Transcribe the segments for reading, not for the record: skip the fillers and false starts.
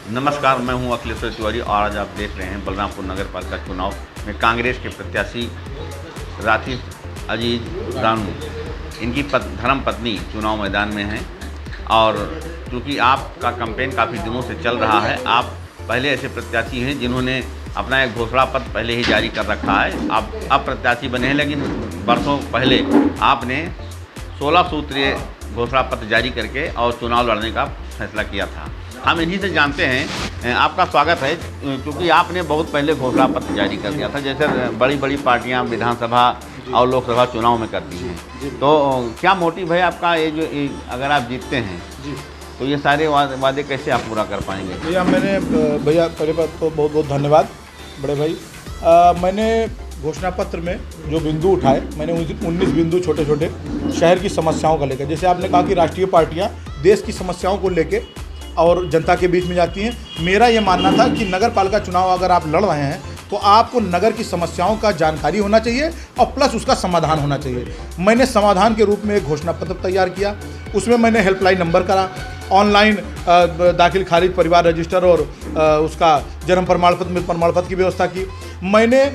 नमस्कार, मैं हूं अखिलेश्वर तिवारी और आज आप देख रहे हैं बलरामपुर नगर पालिका चुनाव में कांग्रेस के प्रत्याशी राशिद अजीज रानू, इनकी धर्म पत्नी चुनाव मैदान में हैं। और क्योंकि आपका कैंपेन काफ़ी दिनों से चल रहा है, आप पहले ऐसे प्रत्याशी हैं जिन्होंने अपना एक घोषणा पत्र पहले ही जारी कर रखा है। आप अब प्रत्याशी बने हैं, लेकिन वर्षों पहले आपने 16 सूत्रीय घोषणा पत्र जारी करके और चुनाव लड़ने का फैसला किया था। हम इन्हीं से जानते हैं। आपका स्वागत है, क्योंकि आपने बहुत पहले घोषणा पत्र जारी कर दिया था, जैसे बड़ी बड़ी पार्टियां विधानसभा और लोकसभा चुनाव में करती हैं। तो क्या मोटिव है आपका, ये जो अगर आप जीतते हैं तो ये सारे वादे कैसे आप पूरा कर पाएंगे? भैया पहले बात तो बहुत बहुत धन्यवाद बड़े भाई। मैंने घोषणा पत्र में जो बिंदु उठाए, मैंने 19 बिंदु छोटे छोटे शहर की समस्याओं का लेकर, जैसे आपने कहा कि राष्ट्रीय पार्टियां देश की समस्याओं को लेके और जनता के बीच में जाती हैं। मेरा ये मानना था कि नगर पालिका चुनाव अगर आप लड़ रहे हैं तो आपको नगर की समस्याओं का जानकारी होना चाहिए और प्लस उसका समाधान होना चाहिए। मैंने समाधान के रूप में एक घोषणा पत्र तैयार किया। उसमें मैंने हेल्पलाइन नंबर करा, ऑनलाइन दाखिल खारिज परिवार रजिस्टर और उसका जन्म प्रमाण पत्र की व्यवस्था की। मैंने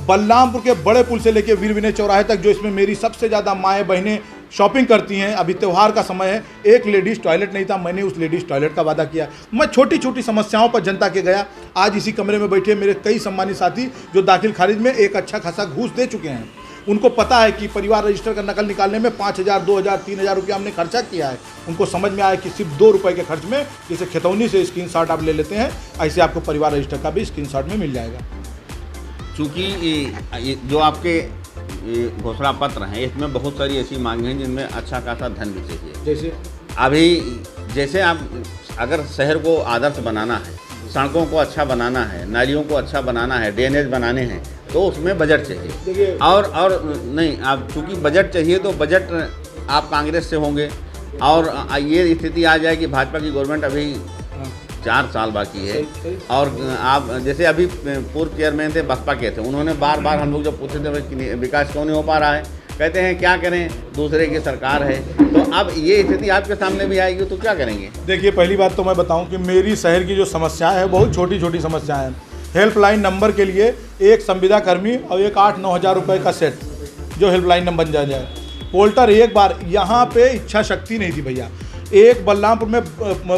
बलरामपुर के बड़े पुल से लेकर वीर विनय चौराहे तक, जो इसमें मेरी सबसे ज़्यादा माएँ बहनें शॉपिंग करती हैं, अभी त्यौहार का समय है, एक लेडीज़ टॉयलेट नहीं था, मैंने उस लेडीज़ टॉयलेट का वादा किया। मैं छोटी छोटी समस्याओं पर जनता के गया। आज इसी कमरे में बैठे मेरे कई सम्मानित साथी जो दाखिल खारिज में एक अच्छा खासा घूस दे चुके हैं, उनको पता है कि परिवार रजिस्टर का नकल निकालने में 5,000, 2,000, 3,000 रुपया हमने खर्चा किया है। उनको समझ में आया कि सिर्फ 2 रुपये के खर्च में, जैसे खितौनी से स्क्रीनशॉट आप ले लेते हैं, ऐसे आपको परिवार रजिस्टर का भी स्क्रीनशॉट में मिल जाएगा। चूँकि जो आपके घोषणा पत्र हैं, इसमें बहुत सारी ऐसी मांगे हैं जिनमें अच्छा खासा धन भी चाहिए। जैसे आप अगर शहर को आदर्श बनाना है, सड़कों को अच्छा बनाना है, नालियों को अच्छा बनाना है, ड्रेनेज बनाने हैं, तो उसमें बजट चाहिए। और नहीं, आप चूँकि बजट चाहिए तो बजट आप कांग्रेस से होंगे, और ये स्थिति आ जाए कि भाजपा की गवर्नमेंट अभी 4 साल बाकी है। और आप जैसे अभी पूर्व चेयरमैन थे, बसपा के थे, उन्होंने बार बार हम लोग जब पूछते थे विकास क्यों नहीं हो पा रहा है, कहते हैं क्या करें, दूसरे की सरकार है। तो अब ये स्थिति आपके सामने भी आएगी तो क्या करेंगे? देखिए, पहली बात तो मैं बताऊं कि मेरी शहर की जो समस्याएं हैं बहुत छोटी छोटी समस्याएं हैं। हेल्पलाइन नंबर के लिए एक संविदा कर्मी और एक 8-9 हज़ार रुपये का सेट जो हेल्पलाइन नंबर बन जाए। पोल्टर एक बार, यहाँ पे इच्छा शक्ति नहीं थी भैया। एक बलरामपुर में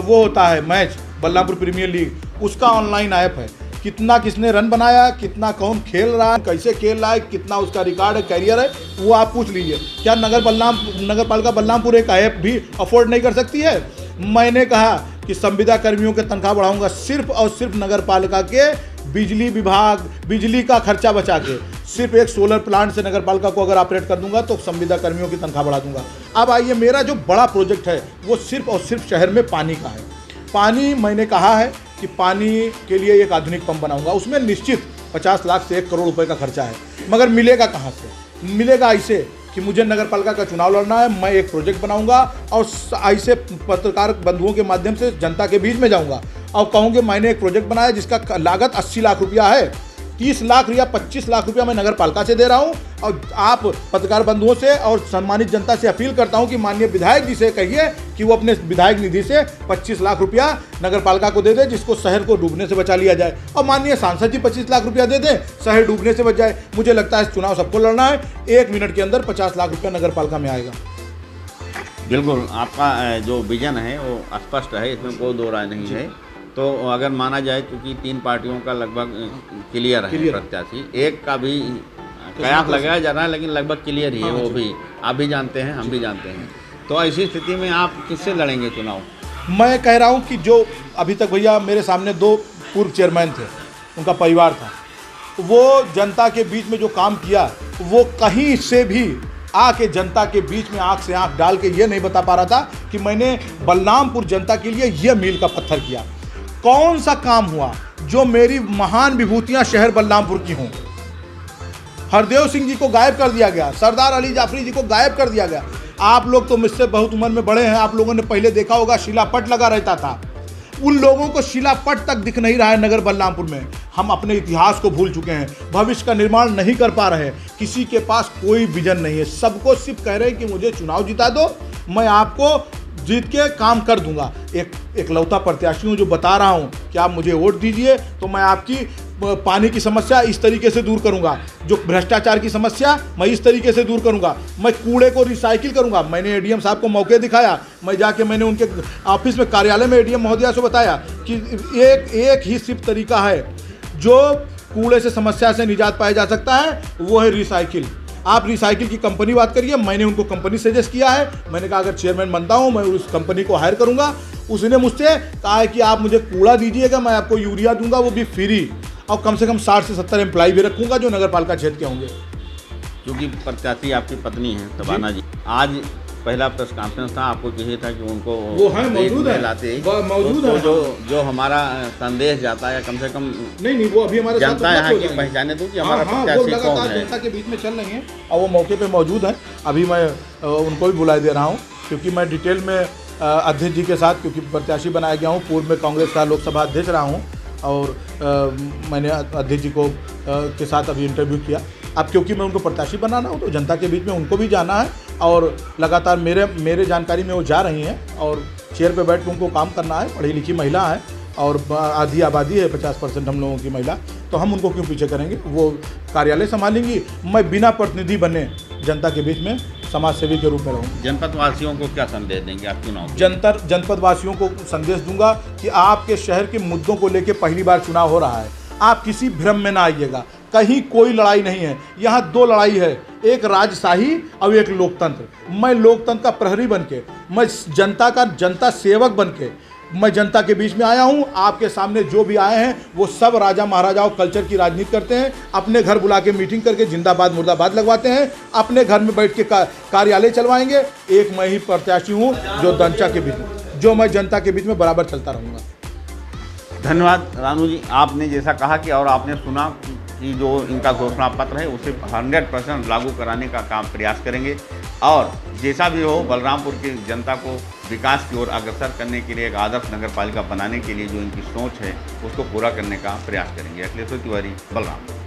वो होता है मैच, बलरामपुर प्रीमियर लीग, उसका ऑनलाइन ऐप है। कितना किसने रन बनाया, कितना कौन खेल रहा है, कैसे खेल रहा है, कितना उसका रिकॉर्ड है, कैरियर है, वो आप पूछ लीजिए। क्या नगर पालिका बलरामपुर एक ऐप भी अफोर्ड नहीं कर सकती है? मैंने कहा कि संविदा कर्मियों के तनख्वाह बढ़ाऊंगा सिर्फ और सिर्फ नगर पालिका के बिजली विभाग, बिजली का खर्चा बचा के, सिर्फ एक सोलर प्लांट से नगर पालिका को अगर ऑपरेट कर दूंगा तो संविदा कर्मियों की तनख्वाह बढ़ा दूंगा। अब आइए, मेरा जो बड़ा प्रोजेक्ट है वो सिर्फ और सिर्फ शहर में पानी का है। पानी, मैंने कहा है कि पानी के लिए एक आधुनिक पंप बनाऊंगा। उसमें निश्चित 50 लाख से 1 करोड़ रुपए का खर्चा है, मगर मिलेगा कहाँ से? मिलेगा ऐसे कि मुझे नगर पालिका का चुनाव लड़ना है, मैं एक प्रोजेक्ट बनाऊंगा और ऐसे पत्रकार बंधुओं के माध्यम से जनता के बीच में जाऊंगा और कहूँगे मैंने एक प्रोजेक्ट बनाया जिसका लागत 80 लाख रुपया है। 30 लाख या 25 लाख रुपया मैं नगर पालिका से दे रहा हूं। और आप पत्रकार बंधुओं से और सम्मानित जनता से अपील करता हूं कि माननीय विधायक जी से कहिए कि वो अपने विधायक निधि से 25 लाख रुपया नगर पालिका को दे दे, जिसको शहर को डूबने से बचा लिया जाए। और माननीय सांसद जी 25 लाख रुपया दे दें, शहर डूबने से बच जाए। मुझे लगता है चुनाव सबको लड़ना है, 1 मिनट के अंदर 50 लाख रुपया नगर पालिका में आएगा। बिल्कुल, आपका जो विजन है वो स्पष्ट है, इसमें कोई दो राय नहीं है। तो अगर माना जाए, क्योंकि 3 पार्टियों का लगभग क्लियर है प्रत्याशी, एक का भी कयास लगाया जा रहा है, लेकिन लगभग क्लियर ही है। वो भी आप भी जानते हैं, हम भी जानते हैं। तो ऐसी स्थिति में आप किससे लड़ेंगे चुनाव? मैं कह रहा हूं कि जो अभी तक भैया मेरे सामने 2 पूर्व चेयरमैन थे, उनका परिवार था, वो जनता के बीच में जो काम किया, वो कहीं से भी आके जनता के बीच में आंख से आंख डाल के ये नहीं बता पा रहा था कि मैंने बलरामपुर जनता के लिए ये मील का पत्थर किया। कौन सा काम हुआ जो मेरी महान विभूतियां शहर बलरामपुर की हों? हरदेव सिंह जी को गायब कर दिया गया, सरदार अली जाफरी जी को गायब कर दिया गया। आप लोग तो मुझसे बहुत उम्र में बड़े हैं, आप लोगों ने पहले देखा होगा शिलापट लगा रहता था। उन लोगों को शिलापट तक दिख नहीं रहा है नगर बलरामपुर में। हम अपने इतिहास को भूल चुके हैं, भविष्य का निर्माण नहीं कर पा रहे हैं, किसी के पास कोई विजन नहीं है। सबको सिर्फ कह रहे हैं कि मुझे चुनाव जिता दो, मैं आपको जीत के काम कर दूंगा। एक एकलौता प्रत्याशी हूँ जो बता रहा हूँ कि आप मुझे वोट दीजिए तो मैं आपकी पानी की समस्या इस तरीके से दूर करूंगा, जो भ्रष्टाचार की समस्या मैं इस तरीके से दूर करूंगा, मैं कूड़े को रिसाइकिल करूंगा। मैंने एडीएम साहब को मौके दिखाया, मैं जाके मैंने उनके ऑफिस में कार्यालय में एडीएम महोदया से बताया कि एक ही सिर्फ तरीका है जो कूड़े से समस्या से निजात पाया जा सकता है, वो है रिसाइकिल। आप रिसाइकिल की कंपनी बात करिए। मैंने उनको कंपनी सजेस्ट किया है। मैंने कहा अगर चेयरमैन बनता हूँ मैं उस कंपनी को हायर करूँगा। उसने मुझसे कहा है कि आप मुझे कूड़ा दीजिएगा, मैं आपको यूरिया दूंगा, वो भी फ्री, और कम से कम 60 से 70 एम्प्लॉय भी रखूंगा जो नगर पालिका क्षेत्र के होंगे। क्योंकि प्रत्याशी आपकी पत्नी है तबाना जी, आज पहला प्रेस कॉन्फ्रेंस था, आपको चाहिए था कि उनको वो है मौजूद है, लाते मौजूद है। जो हमारा संदेश जाता है कम से कम नहीं वो अभी हमारे साथ जनता यहाँ की पहचाने दो कि हमारा प्रत्याशी कौन है। जनता के बीच में चल रही है और वो मौके पे मौजूद है। अभी मैं उनको भी बुला दे रहा हूँ क्योंकि मैं डिटेल में अध्यक्ष जी के साथ, क्योंकि प्रत्याशी बनाया गया हूँ, पूर्व में कांग्रेस का लोकसभा अध्यक्ष रहा हूँ और मैंने अध्यक्ष जी को के साथ अभी इंटरव्यू किया। अब क्योंकि मैं उनको प्रत्याशी बनाना हूँ तो जनता के बीच में उनको भी जाना है और लगातार मेरे जानकारी में वो जा रही हैं और चेयर पे बैठ के उनको काम करना है। पढ़ी लिखी महिला है और आधी आबादी है, 50% हम लोगों की महिला, तो हम उनको क्यों पीछे करेंगे। वो कार्यालय संभालेंगी, मैं बिना प्रतिनिधि बने जनता के बीच में समाज सेवी के रूप में रहूँ। जनपद वासियों को क्या संदेश देंगे आप चुनाव? जनपद वासियों को संदेश दूंगा कि आपके शहर के मुद्दों को लेकर पहली बार चुनाव हो रहा है, आप किसी भ्रम में ना आइएगा। कहीं कोई लड़ाई नहीं है, यहाँ 2 लड़ाई है, एक राजशाही और एक लोकतंत्र। मैं लोकतंत्र का प्रहरी बनके, मैं जनता सेवक बनके मैं जनता के बीच में आया हूं। आपके सामने जो भी आए हैं वो सब राजा महाराजाओं कल्चर की राजनीति करते हैं, अपने घर बुला के मीटिंग करके जिंदाबाद मुर्दाबाद लगवाते हैं, अपने घर में बैठ के कार्यालय चलवाएंगे। एक मैं ही प्रत्याशी हूं जो मैं जनता के बीच में बराबर चलता रहूँगा। धन्यवाद रानू जी, आपने जैसा कहा कि और आपने सुना कि जो इनका घोषणा पत्र है उसे 100% लागू कराने का काम प्रयास करेंगे और जैसा भी हो बलरामपुर की जनता को विकास की ओर अग्रसर करने के लिए, एक आदर्श नगर पालिका बनाने के लिए जो इनकी सोच है उसको पूरा करने का प्रयास करेंगे। अखिलेश तिवारी, बलरामपुर।